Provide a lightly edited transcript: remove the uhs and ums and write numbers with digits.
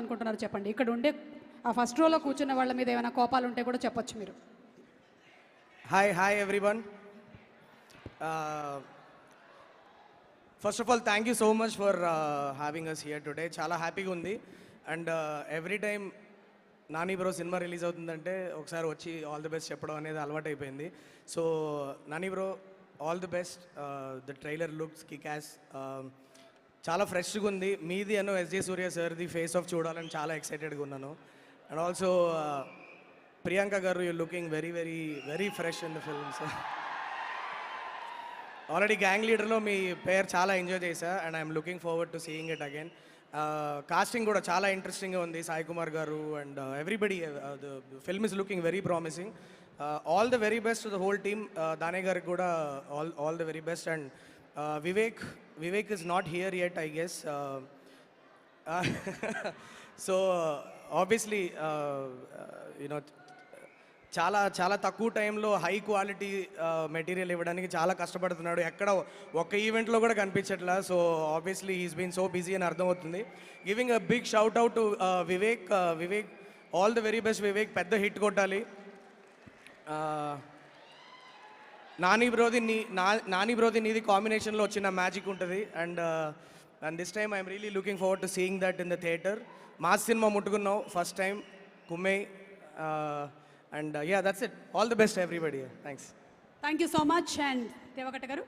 అనుకుంటున్నారు చెప్పండి. ఇక్కడ ఉండే ఆ ఫస్ట్ రోలో కూర్చున్న వాళ్ళ మీద ఏమైనా కోపాలు ఉంటే కూడా చెప్పొచ్చు మీరు. Hi everyone. First of all, thank you so much for having us here today. చాలా హ్యాపీగా ఉంది. And every time Nani bro cinema release అవుతుందంటే ఒకసారి వచ్చి ఆల్ ది బెస్ట్ చెప్పడం అనేది అలవాటు అయిపోయింది. So Nani bro, all the best. The trailer looks kickass, చాలా ఫ్రెష్గా ఉంది. మీది అను ఎస్జే సూర్య సార్ది ఫేస్ ఆఫ్ చూడాలని చాలా ఎక్సైటెడ్గా ఉన్నాను. And also Priyanka garu, you looking very very very fresh in the films. Already gang లీడర్లో మీ పేరు చాలా ఎంజాయ్ చేశా and I'm looking forward to seeing it again. Casting కూడా చాలా ఇంట్రెస్టింగ్గా ఉంది. Sai Kumar garu and everybody, the film is looking very promising. All the very best to the whole team. దానే గారికి కూడా all the very best. And Vivek is not here yet, I guess. So obviously you know చాలా చాలా తక్కువ టైంలో హై క్వాలిటీ మెటీరియల్ ఇవ్వడానికి చాలా కష్టపడుతున్నాడు. ఎక్కడ ఒక్క ఈవెంట్లో కూడా కనిపించట్లా. So obviously he's been so busy అని అర్థమవుతుంది. Giving a big shout out to Vivek. Vivek, all the very best Vivek. పెద్ద హిట్ కొట్టాలి. నాని బ్రోది నీది కాంబినేషన్లో వచ్చిన మ్యాజిక్ ఉంటుంది. And this time I'm really looking forward to seeing that in the theatre. Mass cinema ముట్టుకున్నావు first time, కుమ్మే. And yeah, that's it. All the best everybody. Thanks. Thank you so much. And Devakata garu.